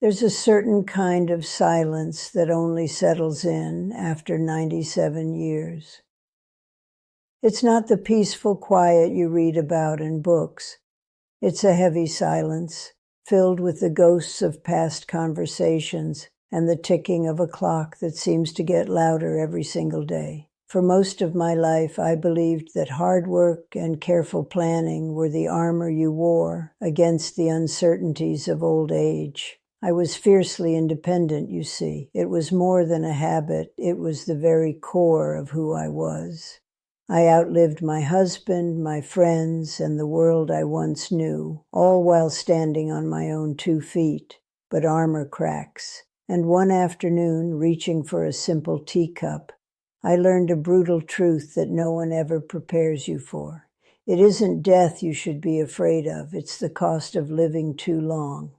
There's a certain kind of silence that only settles in after 97 years. It's not the peaceful quiet you read about in books. It's a heavy silence, filled with the ghosts of past conversations and the ticking of a clock that seems to get louder every single day. For most of my life, I believed that hard work and careful planning were the armor you wore against the uncertainties of old age. I was fiercely independent, you see. It was more than a habit. It was the very core of who I was. I outlived my husband, my friends, and the world I once knew, all while standing on my own 2 feet, but armor cracks. And one afternoon, reaching for a simple teacup, I learned a brutal truth that no one ever prepares you for. It isn't death you should be afraid of. It's the cost of living too long.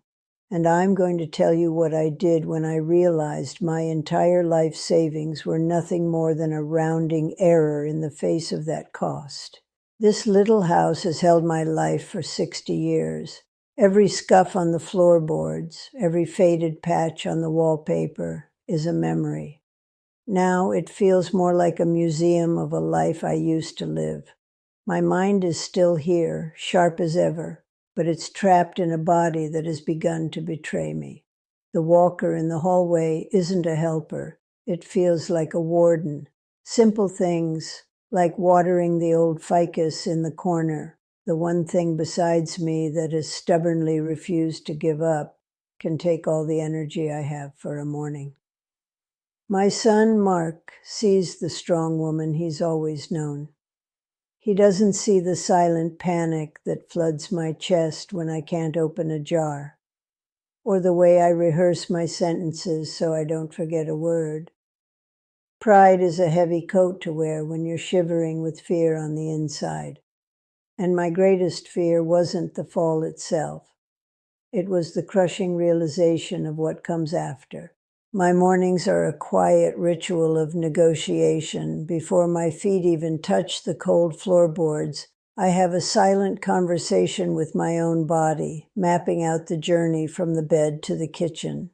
And I'm going to tell you what I did when I realized my entire life savings were nothing more than a rounding error in the face of that cost. This little house has held my life for 60 years. Every scuff on the floorboards, every faded patch on the wallpaper is a memory. Now it feels more like a museum of a life I used to live. My mind is still here, sharp as ever, but it's trapped in a body that has begun to betray me. The walker in the hallway isn't a helper. It feels like a warden. Simple things, like watering the old ficus in the corner, the one thing besides me that has stubbornly refused to give up, can take all the energy I have for a morning. My son, Mark, sees the strong woman he's always known. He doesn't see the silent panic that floods my chest when I can't open a jar, or the way I rehearse my sentences so I don't forget a word. Pride is a heavy coat to wear when you're shivering with fear on the inside. And my greatest fear wasn't the fall itself. It was the crushing realization of what comes after. My mornings are a quiet ritual of negotiation. Before my feet even touch the cold floorboards, I have a silent conversation with my own body, mapping out the journey from the bed to the kitchen.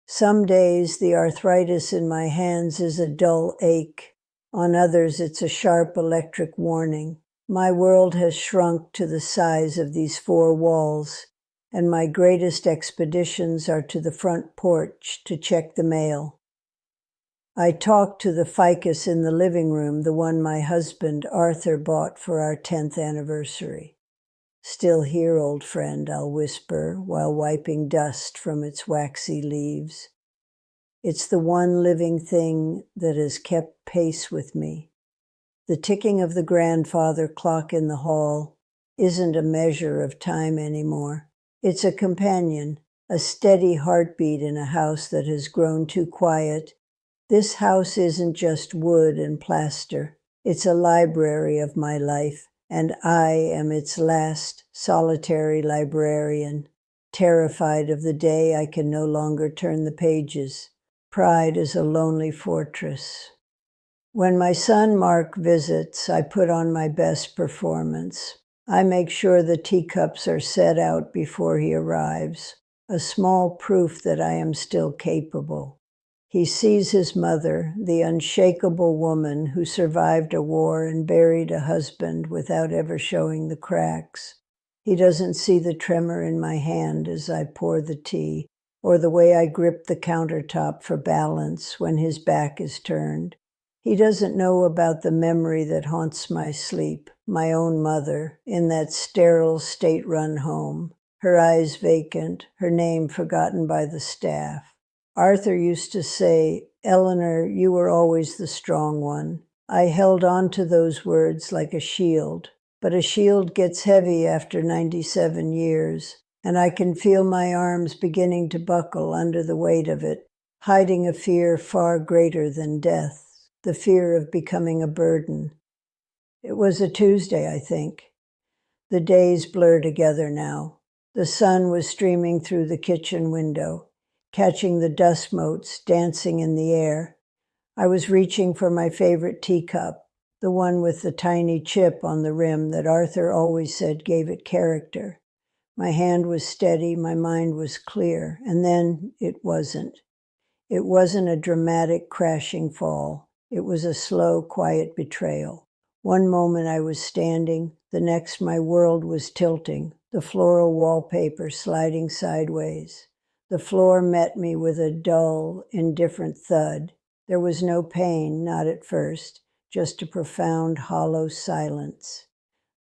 Some days, the arthritis in my hands is a dull ache. On others, it's a sharp electric warning. My world has shrunk to the size of these 4 walls, and my greatest expeditions are to the front porch to check the mail. I talk to the ficus in the living room, the one my husband, Arthur, bought for our 10th anniversary. "Still here, old friend," I'll whisper while wiping dust from its waxy leaves. It's the one living thing that has kept pace with me. The ticking of the grandfather clock in the hall isn't a measure of time anymore. It's a companion, a steady heartbeat in a house that has grown too quiet. This house isn't just wood and plaster. It's a library of my life, and I am its last solitary librarian, terrified of the day I can no longer turn the pages. Pride is a lonely fortress. When my son Mark visits, I put on my best performance. I make sure the teacups are set out before he arrives, a small proof that I am still capable. He sees his mother, the unshakable woman who survived a war and buried a husband without ever showing the cracks. He doesn't see the tremor in my hand as I pour the tea, or the way I grip the countertop for balance when his back is turned. He doesn't know about the memory that haunts my sleep, my own mother, in that sterile state-run home, her eyes vacant, her name forgotten by the staff. Arthur used to say, "Eleanor, you were always the strong one." I held on to those words like a shield, but a shield gets heavy after 97 years, and I can feel my arms beginning to buckle under the weight of it, hiding a fear far greater than death. The fear of becoming a burden. It was a Tuesday, I think. The days blur together now. The sun was streaming through the kitchen window, catching the dust motes dancing in the air. I was reaching for my favorite teacup, the one with the tiny chip on the rim that Arthur always said gave it character. My hand was steady, my mind was clear, and then it wasn't. It wasn't a dramatic crashing fall. It was a slow, quiet betrayal. One moment I was standing, the next my world was tilting, the floral wallpaper sliding sideways. The floor met me with a dull, indifferent thud. There was no pain, not at first, just a profound, hollow silence.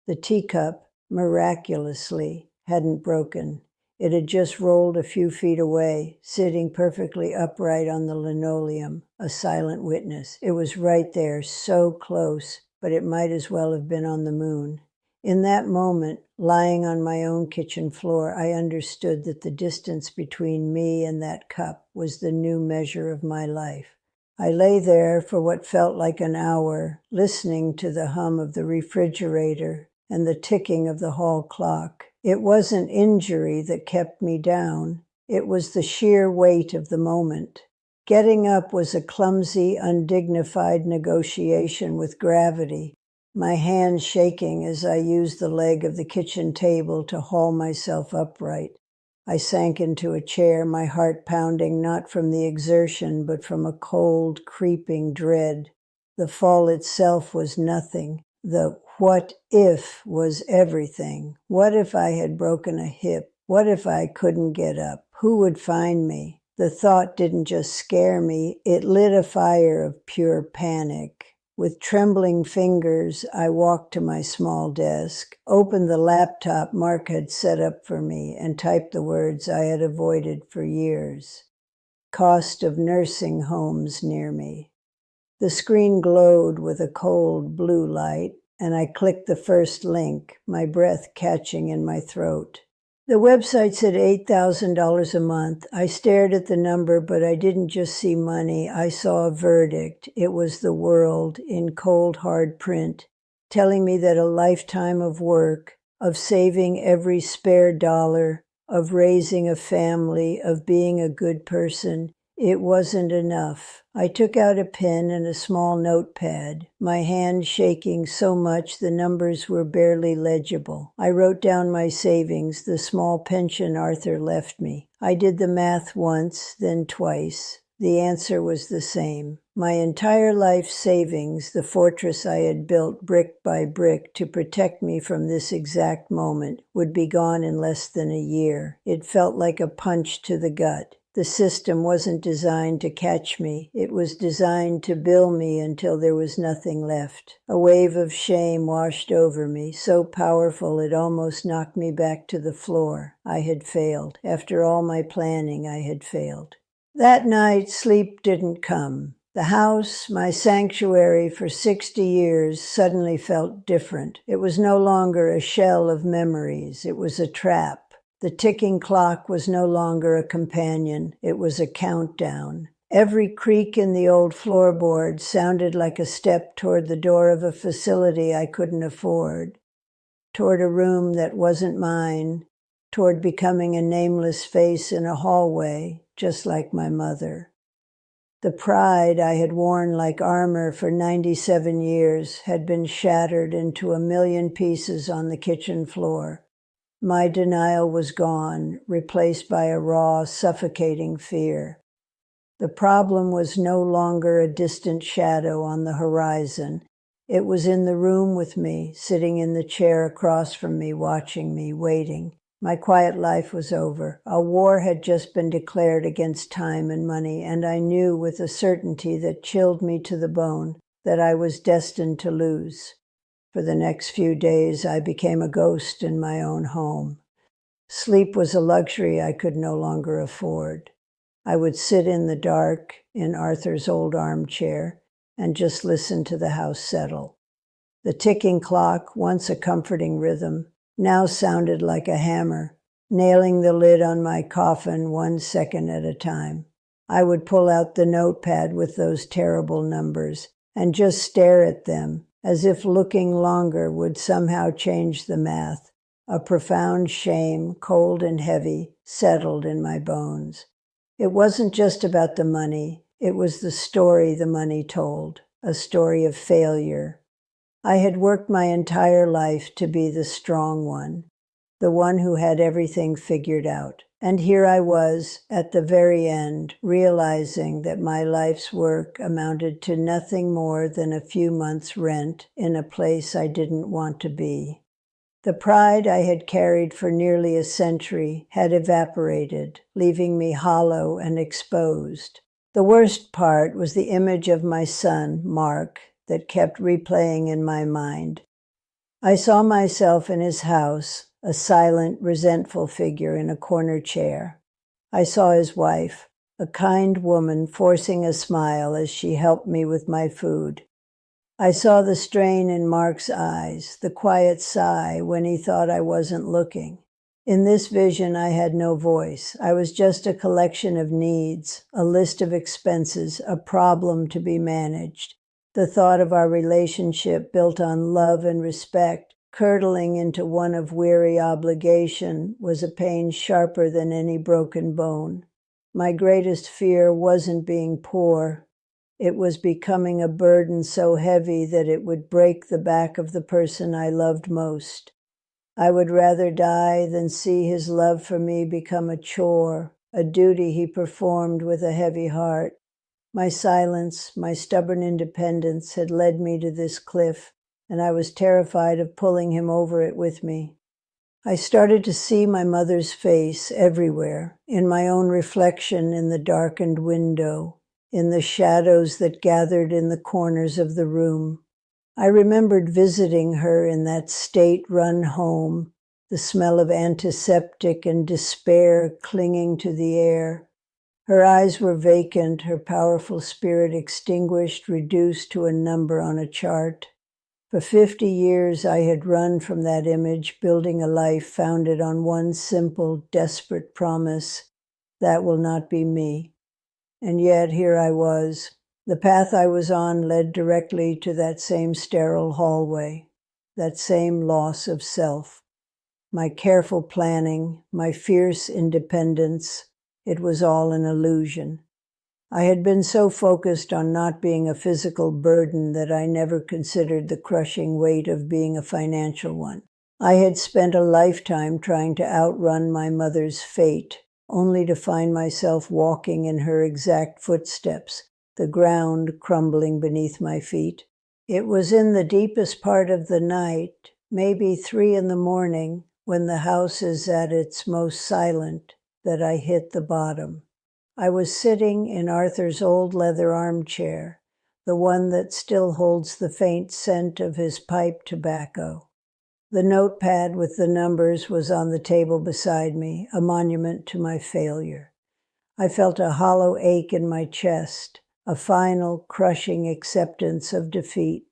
The teacup, miraculously, hadn't broken. It had just rolled a few feet away, sitting perfectly upright on the linoleum, a silent witness. It was right there, so close, but it might as well have been on the moon. In that moment, lying on my own kitchen floor, I understood that the distance between me and that cup was the new measure of my life. I lay there for what felt like an hour, listening to the hum of the refrigerator and the ticking of the hall clock. It wasn't injury that kept me down. It was the sheer weight of the moment. Getting up was a clumsy, undignified negotiation with gravity, my hands shaking as I used the leg of the kitchen table to haul myself upright. I sank into a chair, my heart pounding not from the exertion, but from a cold, creeping dread. The fall itself was nothing. The what if was everything. What if I had broken a hip? What if I couldn't get up? Who would find me? The thought didn't just scare me, it lit a fire of pure panic. With trembling fingers, I walked to my small desk, opened the laptop Mark had set up for me, and typed the words I had avoided for years. Cost of nursing homes near me. The screen glowed with a cold blue light, and I clicked the first link, my breath catching in my throat. The website said $8,000 a month. I stared at the number, but I didn't just see money. I saw a verdict. It was the world in cold, hard print, telling me that a lifetime of work, of saving every spare dollar, of raising a family, of being a good person, it wasn't enough. I took out a pen and a small notepad, my hand shaking so much the numbers were barely legible. I wrote down my savings, the small pension Arthur left me. I did the math once, then twice. The answer was the same. My entire life savings, the fortress I had built brick by brick to protect me from this exact moment, would be gone in less than a year. It felt like a punch to the gut. The system wasn't designed to catch me. It was designed to bill me until there was nothing left. A wave of shame washed over me, so powerful it almost knocked me back to the floor. I had failed. After all my planning, I had failed. That night, sleep didn't come. The house, my sanctuary for 60 years, suddenly felt different. It was no longer a shell of memories. It was a trap. The ticking clock was no longer a companion. It was a countdown. Every creak in the old floorboard sounded like a step toward the door of a facility I couldn't afford, toward a room that wasn't mine, toward becoming a nameless face in a hallway, just like my mother. The pride I had worn like armor for 97 years had been shattered into a million pieces on the kitchen floor. My denial was gone, replaced by a raw, suffocating fear. The problem was no longer a distant shadow on the horizon. It was in the room with me, sitting in the chair across from me, watching me, waiting. My quiet life was over. A war had just been declared against time and money, and I knew with a certainty that chilled me to the bone that I was destined to lose. For the next few days, I became a ghost in my own home. Sleep was a luxury I could no longer afford. I would sit in the dark in Arthur's old armchair and just listen to the house settle. The ticking clock, once a comforting rhythm, now sounded like a hammer, nailing the lid on my coffin 1 second at a time. I would pull out the notepad with those terrible numbers and just stare at them, as if looking longer would somehow change the math. A profound shame, cold and heavy, settled in my bones. It wasn't just about the money. It was the story the money told, a story of failure. I had worked my entire life to be the strong one. the one who had everything figured out. And here I was, at the very end, realizing that my life's work amounted to nothing more than a few months' rent in a place I didn't want to be. The pride I had carried for nearly a century had evaporated, leaving me hollow and exposed. The worst part was the image of my son, Mark, that kept replaying in my mind. I saw myself in his house, a silent, resentful figure in a corner chair. I saw his wife, a kind woman forcing a smile as she helped me with my food. I saw the strain in Mark's eyes, the quiet sigh when he thought I wasn't looking. In this vision, I had no voice. I was just a collection of needs, a list of expenses, a problem to be managed. The thought of our relationship built on love and respect, curdling into one of weary obligation, was a pain sharper than any broken bone. My greatest fear wasn't being poor. It was becoming a burden so heavy that it would break the back of the person I loved most. I would rather die than see his love for me become a chore, a duty he performed with a heavy heart. My silence, my stubborn independence had led me to this cliff, and I was terrified of pulling him over it with me. I started to see my mother's face everywhere, in my own reflection in the darkened window, in the shadows that gathered in the corners of the room. I remembered visiting her in that state-run home, the smell of antiseptic and despair clinging to the air. Her eyes were vacant, her powerful spirit extinguished, reduced to a number on a chart. For 50 years I had run from that image, building a life founded on one simple, desperate promise: that will not be me. And yet here I was. The path I was on led directly to that same sterile hallway, that same loss of self. My careful planning, my fierce independence, it was all an illusion. I had been so focused on not being a physical burden that I never considered the crushing weight of being a financial one. I had spent a lifetime trying to outrun my mother's fate, only to find myself walking in her exact footsteps, the ground crumbling beneath my feet. It was in the deepest part of the night, maybe 3 a.m, when the house is at its most silent, that I hit the bottom. I was sitting in Arthur's old leather armchair, the one that still holds the faint scent of his pipe tobacco. The notepad with the numbers was on the table beside me, a monument to my failure. I felt a hollow ache in my chest, a final, crushing acceptance of defeat.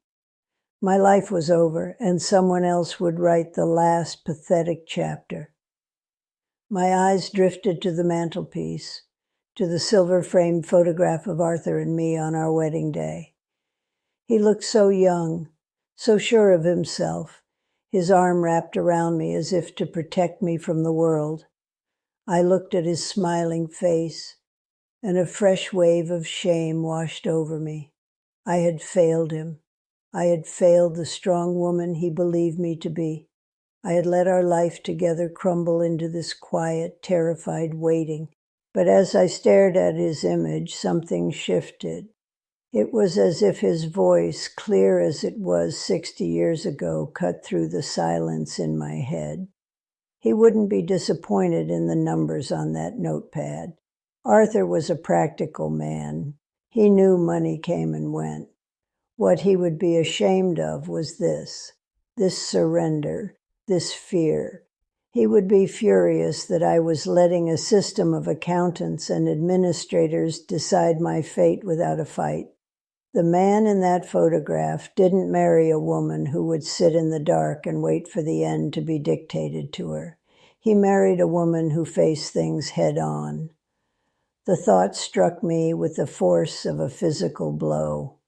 My life was over, and someone else would write the last pathetic chapter. My eyes drifted to the mantelpiece, to the silver-framed photograph of Arthur and me on our wedding day. He looked so young, so sure of himself, his arm wrapped around me as if to protect me from the world. I looked at his smiling face, and a fresh wave of shame washed over me. I had failed him. I had failed the strong woman he believed me to be. I had let our life together crumble into this quiet, terrified waiting. But as I stared at his image, something shifted. It was as if his voice, clear as it was 60 years ago, cut through the silence in my head. He wouldn't be disappointed in the numbers on that notepad. Arthur was a practical man. He knew money came and went. What he would be ashamed of was this surrender, this fear. He would be furious that I was letting a system of accountants and administrators decide my fate without a fight. The man in that photograph didn't marry a woman who would sit in the dark and wait for the end to be dictated to her. He married a woman who faced things head on. The thought struck me with the force of a physical blow.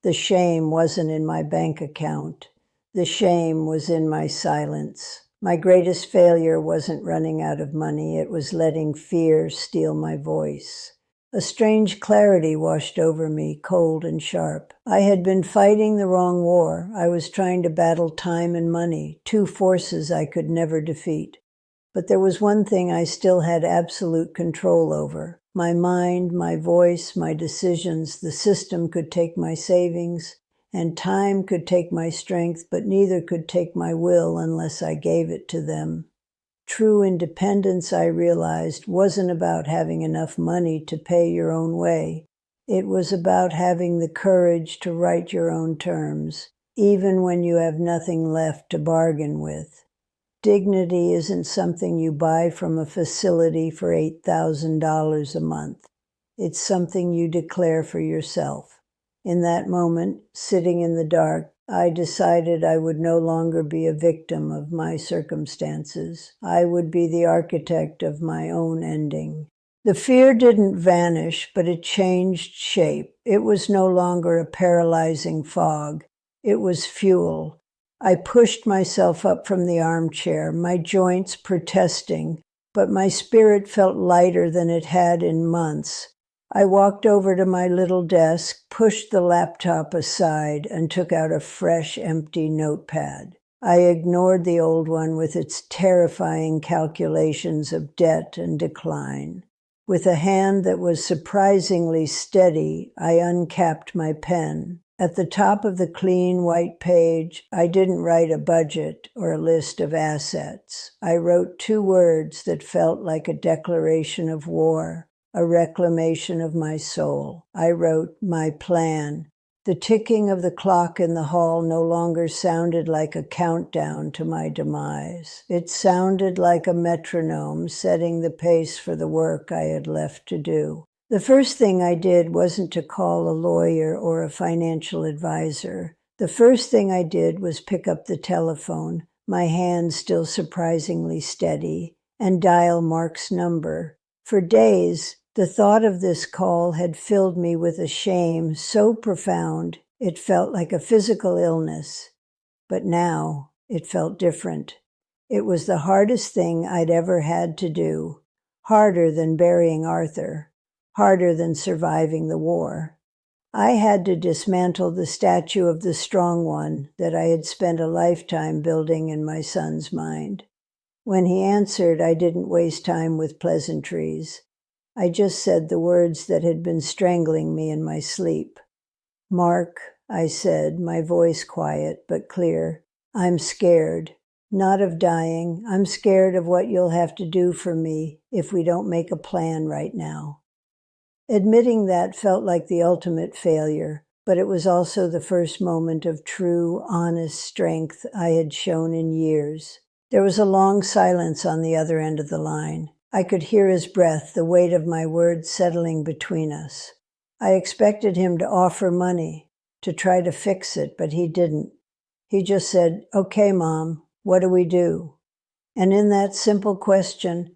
The shame wasn't in my bank account. The shame was in my silence. My greatest failure wasn't running out of money. It was letting fear steal my voice. A strange clarity washed over me, cold and sharp. I had been fighting the wrong war. I was trying to battle time and money, two forces I could never defeat. But there was one thing I still had absolute control over. My mind, my voice, my decisions. The system could take my savings, and time could take my strength, but neither could take my will unless I gave it to them. True independence, I realized, wasn't about having enough money to pay your own way. It was about having the courage to write your own terms, even when you have nothing left to bargain with. Dignity isn't something you buy from a facility for $8,000 a month. It's something you declare for yourself. In that moment, sitting in the dark, I decided I would no longer be a victim of my circumstances. I would be the architect of my own ending. The fear didn't vanish, but it changed shape. It was no longer a paralyzing fog. It was fuel. I pushed myself up from the armchair, my joints protesting, but my spirit felt lighter than it had in months. I walked over to my little desk, pushed the laptop aside, and took out a fresh, empty notepad. I ignored the old one with its terrifying calculations of debt and decline. With a hand that was surprisingly steady, I uncapped my pen. At the top of the clean white page, I didn't write a budget or a list of assets. I wrote 2 words that felt like a declaration of war, a reclamation of my soul. I wrote, my plan. The ticking of the clock in the hall no longer sounded like a countdown to my demise. It sounded like a metronome setting the pace for the work I had left to do. The first thing I did wasn't to call a lawyer or a financial advisor. The first thing I did was pick up the telephone, my hand still surprisingly steady, and dial Mark's number. For days, the thought of this call had filled me with a shame so profound it felt like a physical illness. But now it felt different. It was the hardest thing I'd ever had to do, harder than burying Arthur. Harder than surviving the war. I had to dismantle the statue of the strong one that I had spent a lifetime building in my son's mind. When he answered, I didn't waste time with pleasantries. I just said the words that had been strangling me in my sleep. Mark, I said, my voice quiet but clear, I'm scared. Not of dying. I'm scared of what you'll have to do for me if we don't make a plan right now. Admitting that felt like the ultimate failure, but it was also the first moment of true, honest strength I had shown in years. There was a long silence on the other end of the line. I could hear his breath, the weight of my words settling between us. I expected him to offer money, to try to fix it, but he didn't. He just said, "Okay, Mom, what do we do?" And in that simple question,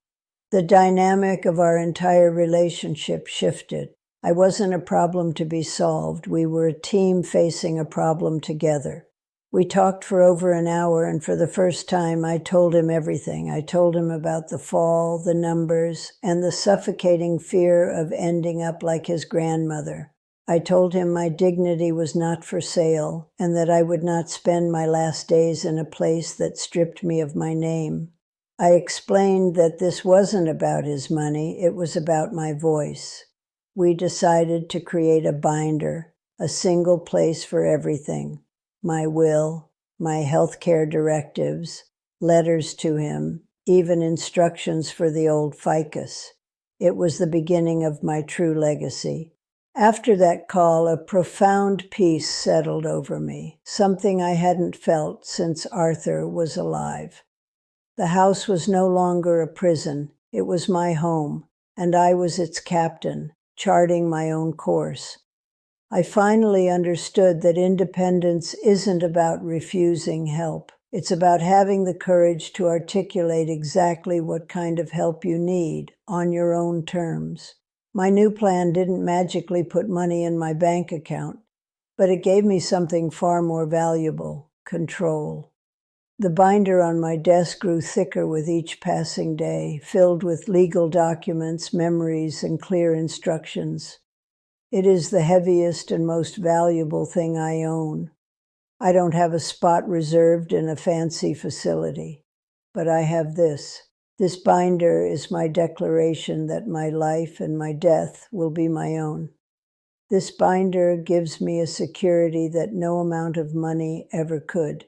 the dynamic of our entire relationship shifted. I wasn't a problem to be solved. We were a team facing a problem together. We talked for over an hour, and for the first time, I told him everything. I told him about the fall, the numbers, and the suffocating fear of ending up like his grandmother. I told him my dignity was not for sale, and that I would not spend my last days in a place that stripped me of my name. I explained that this wasn't about his money, it was about my voice. We decided to create a binder, a single place for everything. My will, my healthcare directives, letters to him, even instructions for the old ficus. It was the beginning of my true legacy. After that call, a profound peace settled over me, something I hadn't felt since Arthur was alive. The house was no longer a prison. It was my home, and I was its captain, charting my own course. I finally understood that independence isn't about refusing help. It's about having the courage to articulate exactly what kind of help you need on your own terms. My new plan didn't magically put money in my bank account, but it gave me something far more valuable: control. The binder on my desk grew thicker with each passing day, filled with legal documents, memories, and clear instructions. It is the heaviest and most valuable thing I own. I don't have a spot reserved in a fancy facility, but I have this This binder is my declaration that my life and my death will be my own. This binder gives me a security that no amount of money ever could,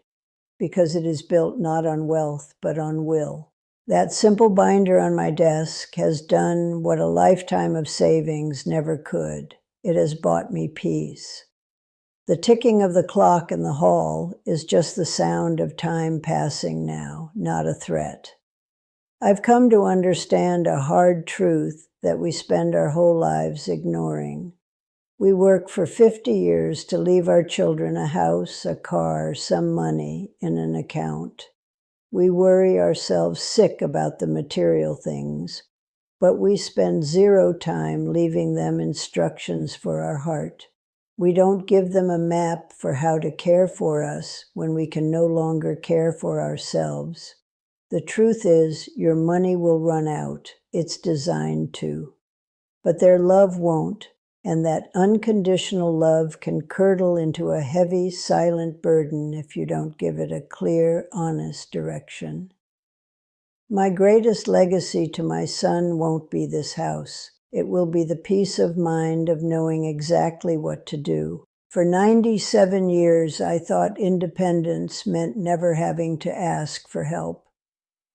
because it is built not on wealth, but on will. That simple binder on my desk has done what a lifetime of savings never could. It has bought me peace. The ticking of the clock in the hall is just the sound of time passing now, not a threat. I've come to understand a hard truth that we spend our whole lives ignoring. We work for 50 years to leave our children a house, a car, some money in an account. We worry ourselves sick about the material things, but we spend zero time leaving them instructions for our heart. We don't give them a map for how to care for us when we can no longer care for ourselves. The truth is, your money will run out. It's designed to. But their love won't, and that unconditional love can curdle into a heavy, silent burden if you don't give it a clear, honest direction. My greatest legacy to my son won't be this house. It will be the peace of mind of knowing exactly what to do. For 97 years, I thought independence meant never having to ask for help.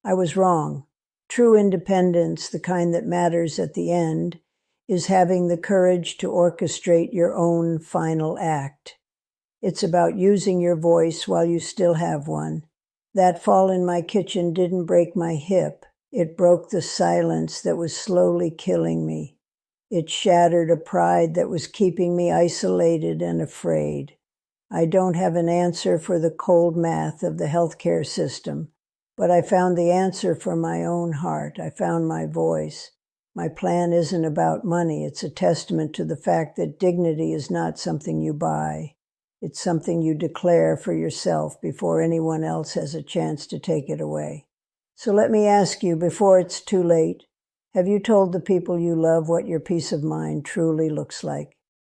I was wrong. True independence, the kind that matters at the end, is having the courage to orchestrate your own final act. It's about using your voice while you still have one. That fall in my kitchen didn't break my hip. It broke the silence that was slowly killing me. It shattered a pride that was keeping me isolated and afraid. I don't have an answer for the cold math of the healthcare system, but I found the answer for my own heart. I found my voice. My plan isn't about money. It's a testament to the fact that dignity is not something you buy. It's something you declare for yourself before anyone else has a chance to take it away. So let me ask you, before it's too late, have you told the people you love what your peace of mind truly looks like?